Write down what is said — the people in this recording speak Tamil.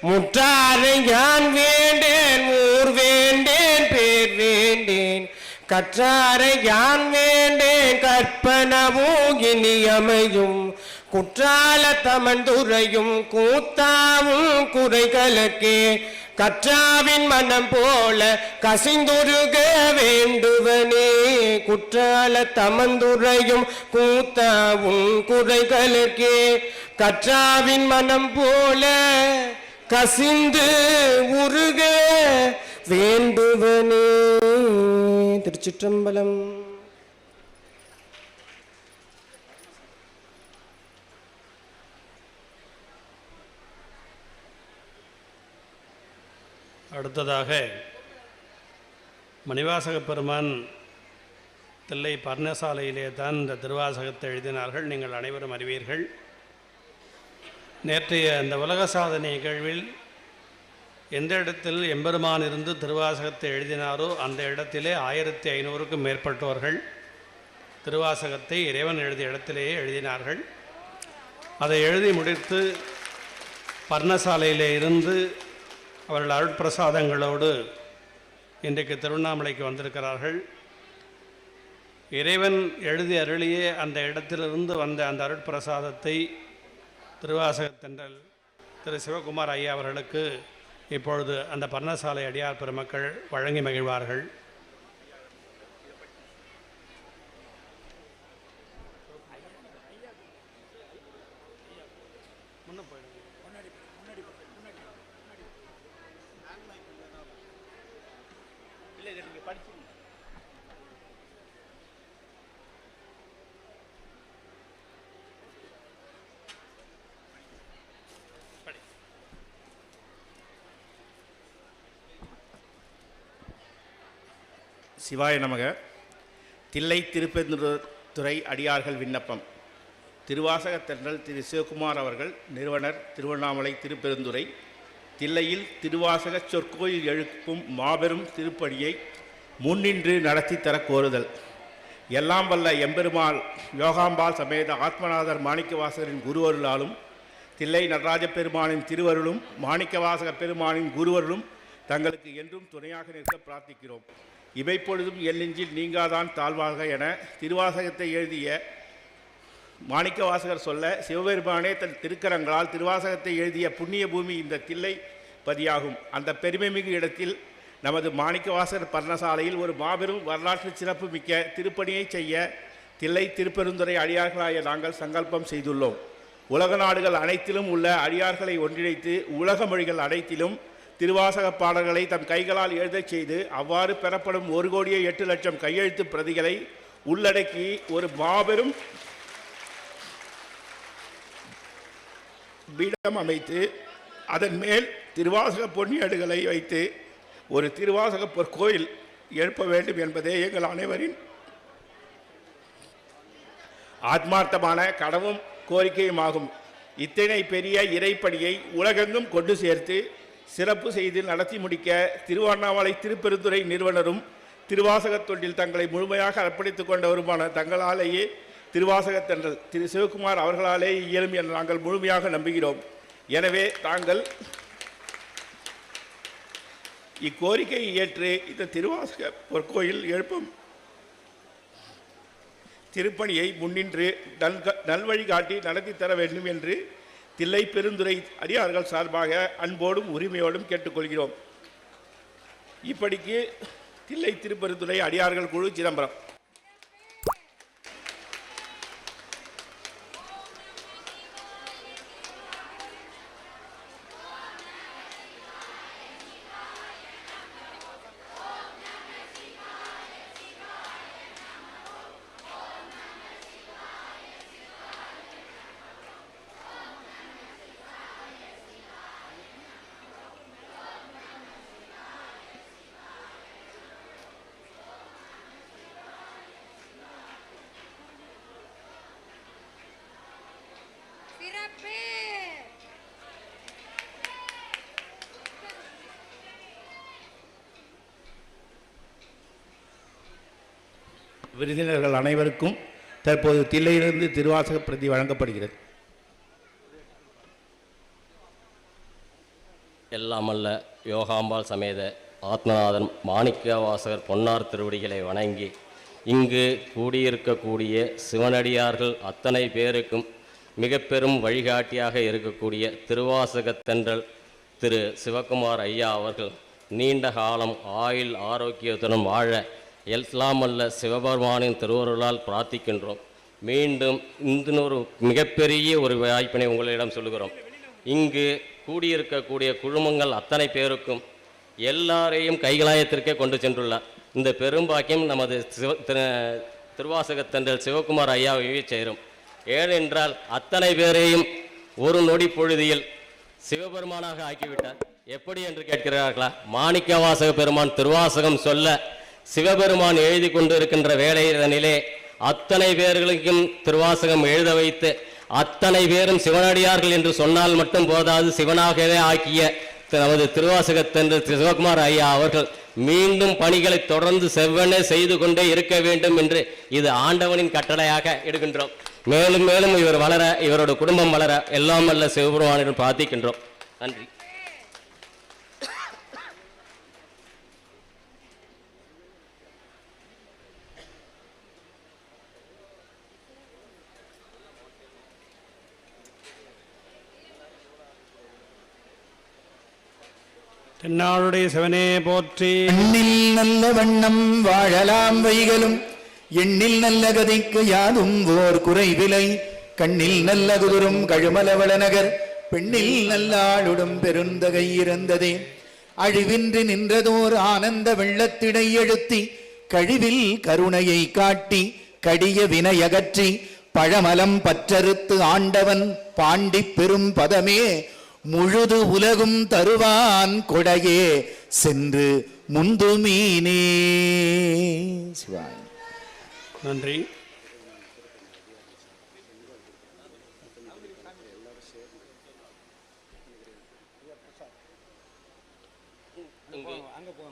முற்றாரை யான் வேண்டேன் ஊர் வேண்டேன் பேர் வேண்டேன் கற்றாரை யான் வேண்டேன் கற்பனவும் இனி அமையும் குற்றால தமந்துரையும் கூத்தாவும் குறைகளுக்கே கற்றாவின் மனம் போல கசிந்துருக வேண்டுவனே குற்றால தமந்துரையும் கூத்தாவும் குறைகளுக்கே கற்றாவின் மனம் போல கசிந்து உருக வேண்டுவனே. திருச்சிற்றம்பலம். அடுத்ததாக மணிவாசக பெருமான் தில்லை பர்ணசாலையிலே தான் இந்த திருவாசகத்தை எழுதினார்கள். நீங்கள் அனைவரும் அறிவீர்கள். நேற்றைய அந்த உலக சாதனை நிகழ்வில் எந்த இடத்தில் எம்பெருமான் இருந்து திருவாசகத்தை எழுதினாரோ அந்த இடத்திலே 1500க்கும் மேற்பட்டவர்கள் திருவாசகத்தை இறைவன் எழுதிய இடத்திலேயே எழுதினார்கள். அதை எழுதி முடித்து பர்ணசாலையிலே இருந்து அவர்கள் அருட்பிரசாதங்களோடு இன்றைக்கு திருவண்ணாமலைக்கு வந்திருக்கிறார்கள். இறைவன் எழுதி அருளியே அந்த இடத்திலிருந்து வந்த அந்த அருட்பிரசாதத்தை திருவாசகத்தென்றல் திரு சிவகுமார் ஐயா அவர்களுக்கு இப்பொழுது அந்த பர்ணசாலை அடியார் பெருமக்கள் வழங்கி மகிழ்வார்கள். சிவாய நமக. தில்லை திருப்பெருந்துறை அடியார்கள் விண்ணப்பம். திருவாசகத்தென்றல் திரு சிவகுமார் அவர்கள், நிறுவனர், திருவண்ணாமலை திருப்பெருந்துறை. தில்லையில் திருவாசக சொற்கோயில் எழுப்பும் மாபெரும் திருப்பணியை முன்னின்று நடத்தி தர கோருதல். எல்லாம் வல்ல எம்பெருமாள் யோகாம்பாள் சமேத ஆத்மநாதர் மாணிக்கவாசகரின் குருவருளாலும் தில்லை நடராஜ பெருமானின் திருவருளும் மாணிக்கவாசக பெருமானின் குருவருளும் தங்களுக்கு என்றும் துணையாக நிற்க பிரார்த்திக்கிறோம். இவை பொழுதும் என் நெஞ்சில் நீங்காதான் தாழ்வாக என திருவாசகத்தை எழுதிய மாணிக்கவாசகர் சொல்ல சிவபெருமானே தன் திருக்கரங்களால் திருவாசகத்தை எழுதிய புண்ணிய பூமி இந்த தில்லை பதியாகும். அந்த பெருமைமிகு இடத்தில் நமது மாணிக்கவாசகர் பர்ணசாலையில் ஒரு மாபெரும் வரலாற்று சிறப்பு மிக்க திருப்பணியை செய்ய தில்லை திருப்பெருந்துறை அடியார்களாய நாங்கள் சங்கல்பம் செய்துள்ளோம். உலக நாடுகள் அனைத்திலும் உள்ள அடியார்களை ஒன்றிணைத்து உலக மொழிகள் அனைத்திலும் திருவாசக பாடல்களை தம் கைகளால் எழுதச் செய்து அவ்வாறு பெறப்படும் 1,08,00,000 கையெழுத்து பிரதிகளை உள்ளடக்கி ஒரு மாபெரும் பீடம் அமைத்து அதன் மேல் திருவாசக பொன்னியடுகளை வைத்து ஒரு திருவாசக பொற்கோயில் எழுப்ப வேண்டும் என்பதே எங்கள் அனைவரின் ஆத்மார்த்தமான கடவும் கோரிக்கையுமாகும். இத்தனை பெரிய இறைப்பணியை உலகெங்கும் கொண்டு சேர்த்து சிறப்பு செய்து நடத்தி முடிக்க திருவண்ணாமலை திருப்பெருந்துறை நிறுவனரும் திருவாசகத் தொண்டில் தங்களை முழுமையாக அர்ப்பணித்துக் கொண்டவருமான தங்களாலேயே திருவாசகத்தென்றல் திரு சிவகுமார் அவர்களாலே இயலும் என நாங்கள் முழுமையாக நம்புகிறோம். எனவே தாங்கள் இக்கோரிக்கையை ஏற்று இந்த திருவாசக பொற்கோயில் எழுப்பும் திருப்பணியை முன்னின்று நல்வழி காட்டி நடத்தி தர வேண்டும் என்று தில்லை பெருந்துறை அடியார்கள் சார்பாக அன்போடும் உரிமையோடும் கேட்டுக்கொள்கிறோம். இப்படிக்கு தில்லை திருப்பெருந்துறை அடியார்கள் குழு, சிதம்பரம். விருந்தினர்கள் அனைவருக்கும் தற்போது தில்லையிலிருந்து திருவாசக பிரதி வழங்கப்படுகிறது. எல்லாமல்ல யோகாம்பாள் சமேத ஆத்மநாதன் மாணிக்கவாசகர் பொன்னார் திருவடிகளை வணங்கி இங்கு கூடியிருக்கக்கூடிய சிவனடியார்கள் அத்தனை பேருக்கும் மிக பெரும் வழிகாட்டியாக இருக்கக்கூடிய திருவாசகத்தென்றல் திரு சிவகுமார் ஐயா அவர்கள் நீண்ட காலம் ஆயுள் ஆரோக்கியத்துடன் வாழ எல்லாமல்ல சிவபெருமானின் திருவருளால் பிரார்த்திக்கின்றோம். மீண்டும் இன்னொரு மிகப்பெரிய ஒரு வாய்ப்பினை உங்களிடம் சொல்லுகிறோம். இங்கு கூடியிருக்கக்கூடிய குழுமங்கள் அத்தனை பேருக்கும் எல்லாரையும் கைகளாயத்திற்கே கொண்டு சென்றுள்ளார். இந்த பெரும்பாக்கியம் நமது திருவாசகத்தன்றல் சிவகுமார் ஐயாவை சேரும். ஏனென்றால் அத்தனை பேரையும் ஒரு நொடி பொழுதியில் சிவபெருமானாக ஆக்கிவிட்டார். எப்படி என்று கேட்கிறார்களா? மாணிக்கவாசக பெருமான் திருவாசகம் சொல்ல சிவபெருமான் எழுதி கொண்டு இருக்கின்ற வேளையிலே அத்தனை பேர்களுக்கும் திருவாசகம் எழுத வைத்து அத்தனை பேரும் சிவனடியார்கள் என்று சொன்னால் மட்டும் போதாது, சிவனாகவே ஆக்கிய நமது திருவாசகத்தன்று சிவகுமார் ஐயா அவர்கள் மீண்டும் பணிகளை தொடர்ந்து செவ்வனே செய்து கொண்டே இருக்க வேண்டும் என்று இது ஆண்டவனின் கட்டளையாக எடுக்கின்றோம். மேலும் மேலும் இவர் வளர, இவரோட குடும்பம் வளர எல்லாம் அல்ல சிவபெருமானிடம் பிரார்த்திக்கின்றோம். நன்றி. தென்னாளுடைய சிவனே போற்றி. எண்ணில் நல்ல வண்ணம் வாழலாம் வைகளும் எண்ணில் நல்ல கதைக்கு யாதும் ஓர் குறைவிலை கண்ணில் நல்ல குதிரும் கழுமலவள நகர் பெண்ணில் நல்ல ஆளுடும் பெருந்தகை இருந்ததே அழிவின்றி நின்றதோர் ஆனந்த வெள்ளத்திடை எழுத்தி கழிவில் கருணையை காட்டி கடிய வினையகற்றி பழமலம் பற்றறுத்து ஆண்டவன் பாண்டி பெரும் பதமே முழுது உலகும் தருவான் கொடையே சென்று முந்துமீனே. சிவாய். நன்றி. அங்கே போக